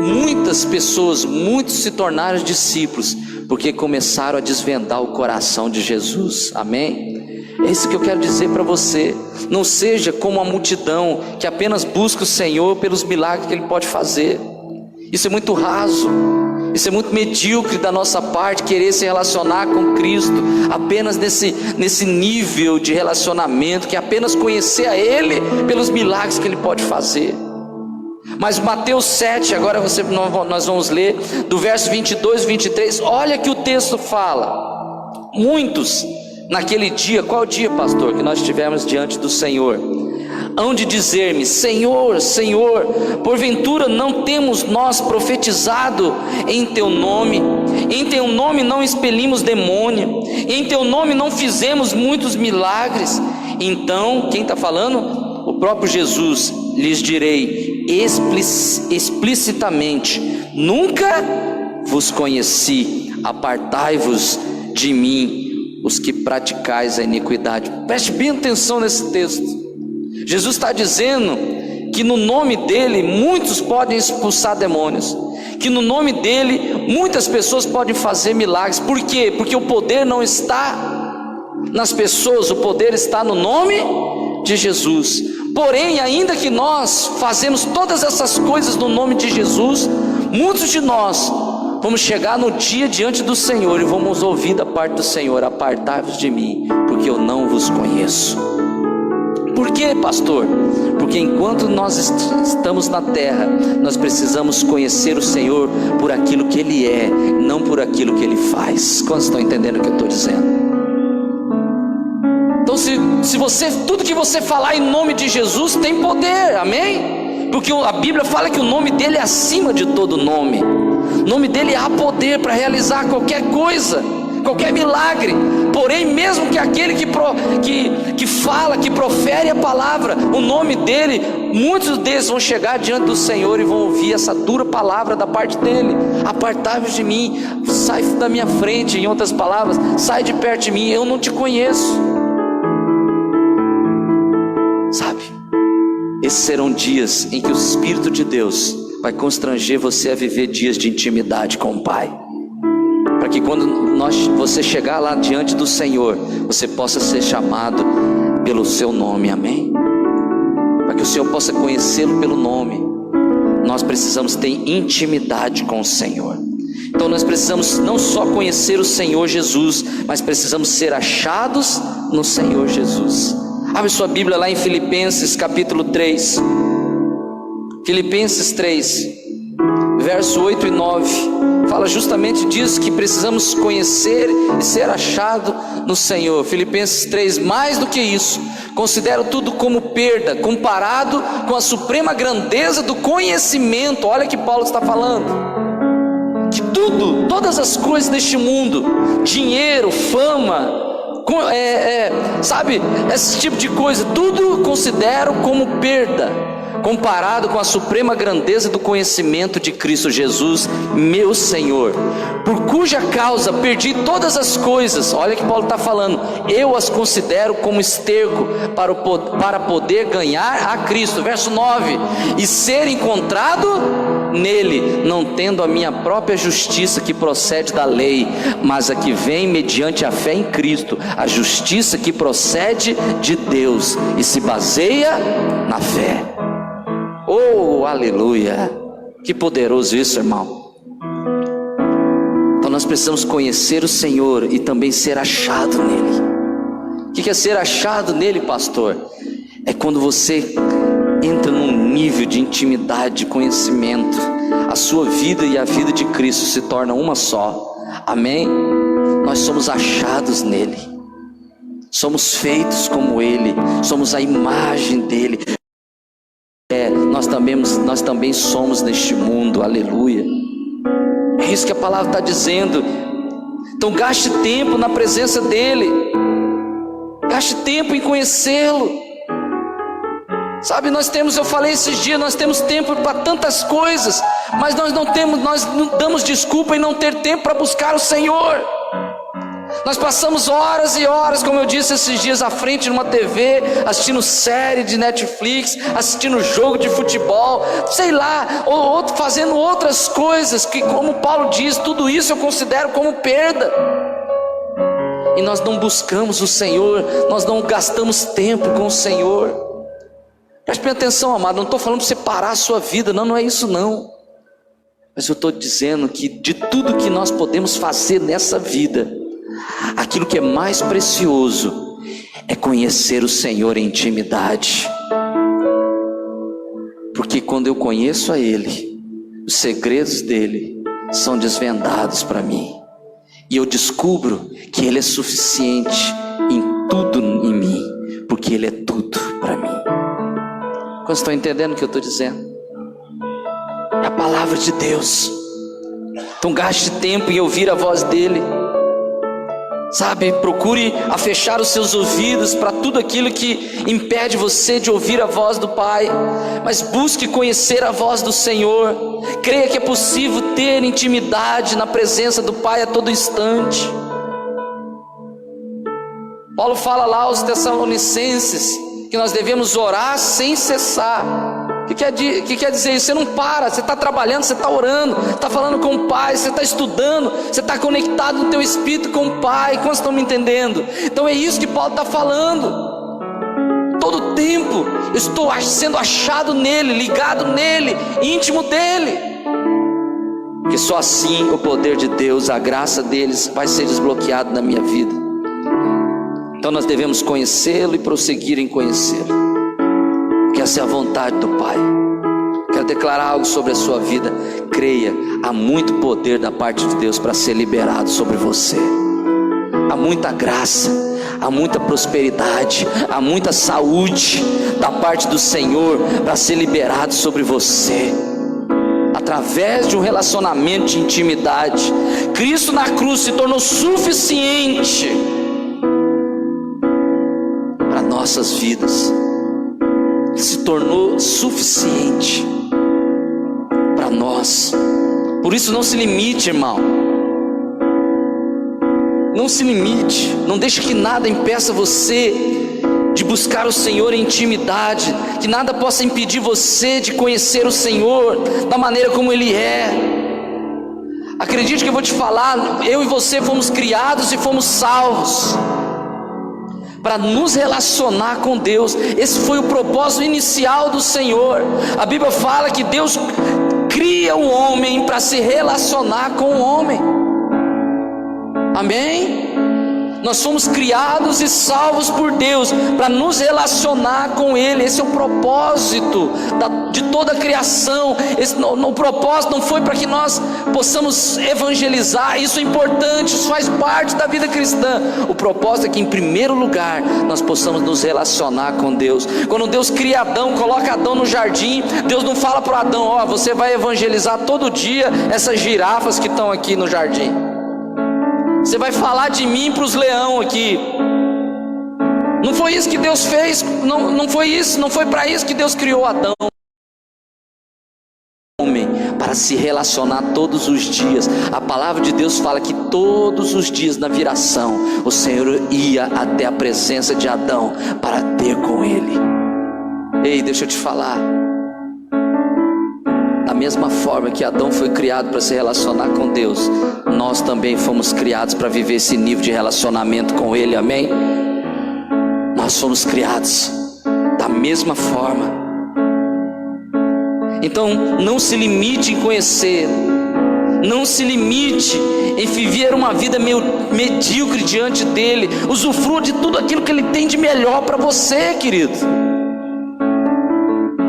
muitas pessoas, muitos se tornaram discípulos porque começaram a desvendar o coração de Jesus, amém? É isso que eu quero dizer para você. Não seja como a multidão que apenas busca o Senhor pelos milagres que Ele pode fazer. Isso é muito raso, isso é muito medíocre da nossa parte, querer se relacionar com Cristo apenas nesse nível de relacionamento, que é apenas conhecer a Ele pelos milagres que Ele pode fazer. Mas Mateus 7, agora nós vamos ler do verso 22 e 23, olha que o texto fala. Muitos naquele dia, qual dia, pastor, que nós estivemos diante do Senhor, hão de dizer-me: Senhor, Senhor, porventura não temos nós profetizado em teu nome? Em teu nome não expelimos demônio? Em teu nome não fizemos muitos milagres? Então, quem está falando? O próprio Jesus: lhes direi explicitamente: nunca vos conheci, apartai-vos de mim, os que praticais a iniquidade. Preste bem atenção nesse texto. Jesus está dizendo que no nome dele muitos podem expulsar demônios, que no nome dele muitas pessoas podem fazer milagres. Por quê? Porque o poder não está nas pessoas, o poder está no nome de Jesus. Porém, ainda que nós fazemos todas essas coisas no nome de Jesus, muitos de nós vamos chegar no dia diante do Senhor e vamos ouvir da parte do Senhor: apartai-vos de mim, porque eu não vos conheço. Por quê, pastor? Porque enquanto nós estamos na terra, nós precisamos conhecer o Senhor por aquilo que Ele é, não por aquilo que Ele faz. Quantos estão entendendo o que eu estou dizendo? Então se você, tudo que você falar em nome de Jesus tem poder, amém? Porque a Bíblia fala que o nome dele é acima de todo nome. O nome dele há poder para realizar qualquer coisa, qualquer milagre. Porém, mesmo que aquele que fala, que profere a palavra, o nome dele, muitos deles vão chegar diante do Senhor e vão ouvir essa dura palavra da parte dele: apartai-vos de mim, sai da minha frente. Em outras palavras, sai de perto de mim, eu não te conheço. Sabe, esses serão dias em que o Espírito de Deus vai constranger você a viver dias de intimidade com o Pai, para que quando você chegar lá diante do Senhor, você possa ser chamado pelo seu nome, amém? Para que o Senhor possa conhecê-lo pelo nome, nós precisamos ter intimidade com o Senhor. Então nós precisamos não só conhecer o Senhor Jesus, mas precisamos ser achados no Senhor Jesus. Abre sua Bíblia lá em Filipenses capítulo 3, Filipenses 3, verso 8 e 9, fala justamente disso, que precisamos conhecer e ser achado no Senhor. Filipenses 3, mais do que isso, considero tudo como perda, comparado com a suprema grandeza do conhecimento. Olha que Paulo está falando, que todas as coisas deste mundo, dinheiro, fama, sabe, esse tipo de coisa, tudo considero como perda, comparado com a suprema grandeza do conhecimento de Cristo Jesus, meu Senhor, por cuja causa perdi todas as coisas. Olha que Paulo está falando: eu as considero como esterco para poder ganhar a Cristo. Verso 9: e ser encontrado nele, não tendo a minha própria justiça que procede da lei, mas a que vem mediante a fé em Cristo, a justiça que procede de Deus e se baseia na fé. Oh, aleluia! Que poderoso isso, irmão. Então nós precisamos conhecer o Senhor e também ser achado nele. O que é ser achado nele, pastor? É quando você entra num nível de intimidade, de conhecimento, a sua vida e a vida de Cristo se tornam uma só, amém? Nós somos achados nele, somos feitos como ele, somos a imagem dele. Nós também somos neste mundo, aleluia. É isso que a palavra está dizendo. Então gaste tempo na presença dele, gaste tempo em conhecê-lo. Sabe, eu falei esses dias, nós temos tempo para tantas coisas, mas nós não damos desculpa em não ter tempo para buscar o Senhor. Nós passamos horas e horas, como eu disse esses dias, à frente de uma TV, assistindo série de Netflix, assistindo jogo de futebol, sei lá, ou fazendo outras coisas, que, como Paulo diz, tudo isso eu considero como perda. E nós não buscamos o Senhor, nós não gastamos tempo com o Senhor. Preste bem atenção, amado, não estou falando para você parar a sua vida, não é isso não. Mas eu estou dizendo que de tudo que nós podemos fazer nessa vida, aquilo que é mais precioso é conhecer o Senhor em intimidade. Porque quando eu conheço a Ele, os segredos dele são desvendados para mim, e eu descubro que Ele é suficiente em tudo em mim, porque Ele é tudo para mim. Quando estão entendendo o que eu estou dizendo? É a palavra de Deus. Então gaste tempo em ouvir a voz dele. Sabe, procure a fechar os seus ouvidos para tudo aquilo que impede você de ouvir a voz do Pai, mas busque conhecer a voz do Senhor. Creia que é possível ter intimidade na presença do Pai a todo instante. Paulo fala lá aos Tessalonicenses que nós devemos orar sem cessar. O que quer dizer isso? Você não para, você está trabalhando, você está orando, está falando com o Pai, você está estudando, você está conectado no teu espírito com o Pai. Quantos estão me entendendo? Então é isso que Paulo está falando. Todo tempo eu estou sendo achado nele, ligado nele, íntimo dele, porque só assim o poder de Deus, a graça deles vai ser desbloqueado na minha vida. Então nós devemos conhecê-lo e prosseguir em conhecê-lo, porque essa é a vontade do Pai. Quero declarar algo sobre a sua vida. Creia, há muito poder da parte de Deus para ser liberado sobre você. Há muita graça, há muita prosperidade, há muita saúde da parte do Senhor para ser liberado sobre você, através de um relacionamento de intimidade. Cristo na cruz se tornou suficiente nossas vidas, se tornou suficiente para nós. Por isso não se limite, irmão. Não se limite, não deixe que nada impeça você de buscar o Senhor em intimidade, que nada possa impedir você de conhecer o Senhor da maneira como Ele é. Acredite que eu vou te falar, eu e você fomos criados e fomos salvos para nos relacionar com Deus. Esse foi o propósito inicial do Senhor. A Bíblia fala que Deus cria o homem para se relacionar com o homem. Amém? Nós fomos criados e salvos por Deus para nos relacionar com Ele. Esse é o propósito de toda a criação. O propósito não foi para que nós possamos evangelizar. Isso é importante, isso faz parte da vida cristã. O propósito é que, em primeiro lugar, nós possamos nos relacionar com Deus. Quando Deus cria Adão, coloca Adão no jardim, Deus não fala para Adão: ó, você vai evangelizar todo dia essas girafas que estão aqui no jardim. Você vai falar de mim para os leões aqui. Não foi isso que Deus fez. Não foi isso. Não foi para isso que Deus criou Adão. Homem, para se relacionar todos os dias. A palavra de Deus fala que todos os dias na viração o Senhor ia até a presença de Adão para ter com ele. Ei, deixa eu te falar. Da mesma forma que Adão foi criado para se relacionar com Deus, nós também fomos criados para viver esse nível de relacionamento com Ele, amém? Nós fomos criados da mesma forma. Então não se limite em conhecer, não se limite em viver uma vida meio medíocre diante dEle. Usufrua de tudo aquilo que Ele tem de melhor para você, querido.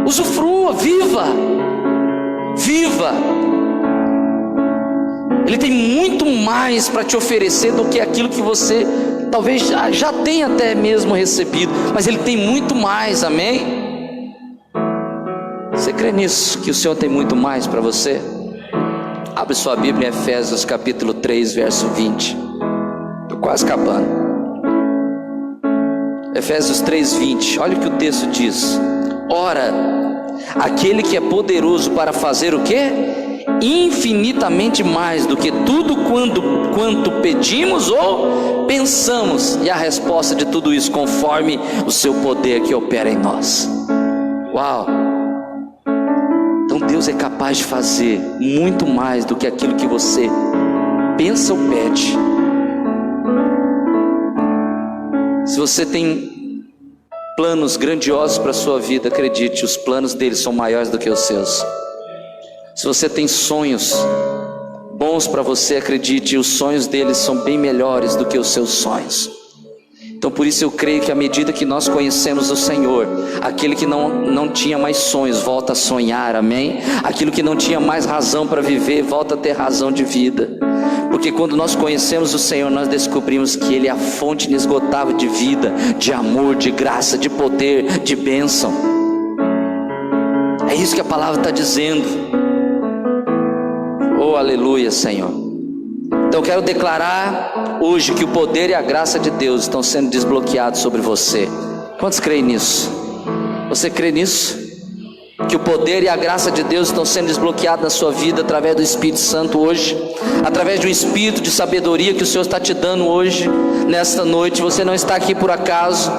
Usufrua, viva. Ele tem muito mais para te oferecer do que aquilo que você talvez já tenha até mesmo recebido, mas Ele tem muito mais, amém? Você crê nisso, que o Senhor tem muito mais para você? Abre sua Bíblia em Efésios capítulo 3, verso 20. Estou quase acabando. Efésios 3, 20. Olha o que o texto diz: ora, aquele que é poderoso para fazer o quê? Infinitamente mais do que tudo quanto pedimos ou pensamos. E a resposta de tudo isso, conforme o seu poder que opera em nós. Uau! Então Deus é capaz de fazer muito mais do que aquilo que você pensa ou pede. Se você tem planos grandiosos para a sua vida, acredite, os planos dele são maiores do que os seus. Se você tem sonhos bons para você, acredite, os sonhos deles são bem melhores do que os seus sonhos. Então por isso eu creio que à medida que nós conhecemos o Senhor, aquele que não tinha mais sonhos volta a sonhar, amém? Aquilo que não tinha mais razão para viver volta a ter razão de vida. Porque quando nós conhecemos o Senhor, nós descobrimos que Ele é a fonte inesgotável de vida, de amor, de graça, de poder, de bênção. É isso que a palavra está dizendo. Oh, aleluia, Senhor. Então eu quero declarar hoje que o poder e a graça de Deus estão sendo desbloqueados sobre você. Quantos creem nisso? Você crê nisso? Que o poder e a graça de Deus estão sendo desbloqueados na sua vida através do Espírito Santo hoje, através de um espírito de sabedoria que o Senhor está te dando hoje, nesta noite. Você não está aqui por acaso.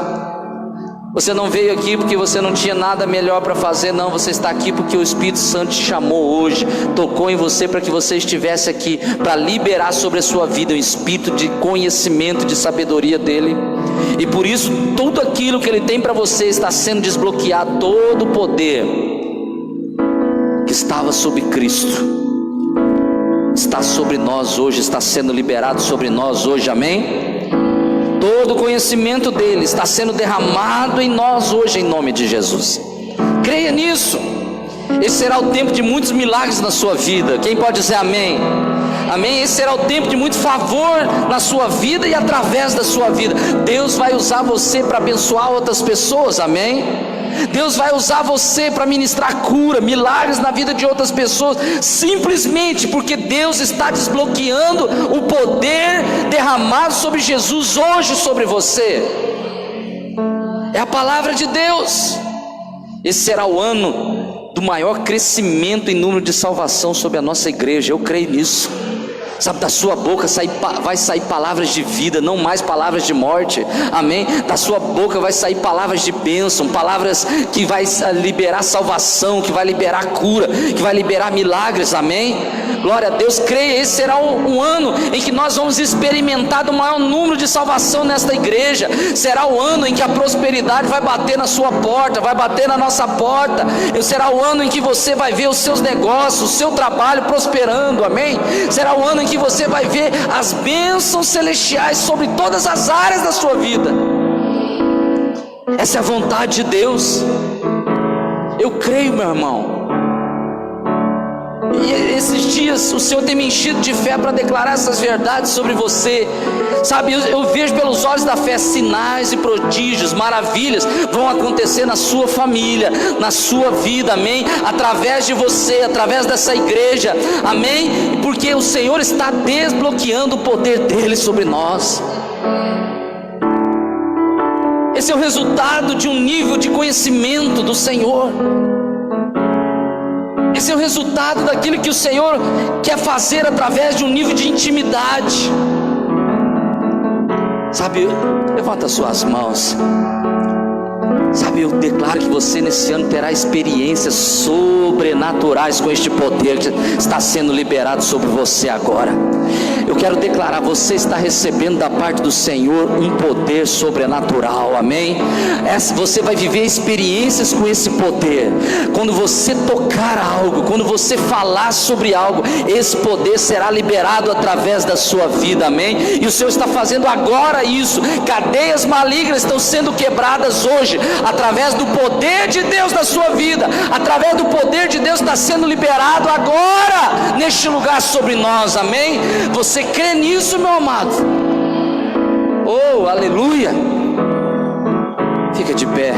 Você não veio aqui porque você não tinha nada melhor para fazer, não. Você está aqui porque o Espírito Santo te chamou hoje, tocou em você para que você estivesse aqui, para liberar sobre a sua vida um espírito de conhecimento, de sabedoria dele. E por isso tudo aquilo que Ele tem para você está sendo desbloqueado. Todo o poder que estava sobre Cristo está sobre nós hoje, está sendo liberado sobre nós hoje, amém? Todo o conhecimento dele está sendo derramado em nós hoje, em nome de Jesus. Creia nisso. Esse será o tempo de muitos milagres na sua vida. Quem pode dizer amém? Amém? Esse será o tempo de muito favor na sua vida e através da sua vida. Deus vai usar você para abençoar outras pessoas, amém? Deus vai usar você para ministrar cura, milagres na vida de outras pessoas, simplesmente porque Deus está desbloqueando o poder derramado sobre Jesus hoje sobre você. é a palavra de Deus. Esse será o ano do maior crescimento em número de salvação sobre a nossa igreja, eu creio nisso. Sabe, da sua boca vai sair palavras de vida, não mais palavras de morte, amém? Da sua boca vai sair palavras de bênção, palavras que vai liberar salvação, que vai liberar cura, que vai liberar milagres, amém? Glória a Deus, creia, esse será um ano em que nós vamos experimentar o maior número de salvação nesta igreja. Será o ano em que a prosperidade vai bater na sua porta, vai bater na nossa porta. Será o ano em que você vai ver os seus negócios, o seu trabalho prosperando, amém? Será o ano em que você vai ver as bênçãos celestiais sobre todas as áreas da sua vida. Essa é a vontade de Deus. Eu creio, meu irmão. E esses dias o Senhor tem me enchido de fé para declarar essas verdades sobre você. Sabe, eu vejo pelos olhos da fé sinais e prodígios, maravilhas vão acontecer na sua família, na sua vida, amém? Através de você, através dessa igreja, amém? Porque o Senhor está desbloqueando o poder dele sobre nós. Esse é o resultado de um nível de conhecimento do Senhor. Esse é o resultado daquilo que o Senhor quer fazer através de um nível de intimidade. Sabe, levanta suas mãos. Sabe, eu declaro que você nesse ano terá experiências sobrenaturais com este poder que está sendo liberado sobre você agora. Eu quero declarar, você está recebendo da parte do Senhor um poder sobrenatural, amém? Você vai viver experiências com esse poder. Quando você tocar algo, quando você falar sobre algo, esse poder será liberado através da sua vida, amém? E o Senhor está fazendo agora isso. Cadeias malignas estão sendo quebradas hoje, através do poder de Deus na sua vida, através do poder de Deus está sendo liberado agora, neste lugar sobre nós, amém? Você crê nisso, meu amado? Oh, aleluia! Fica de pé.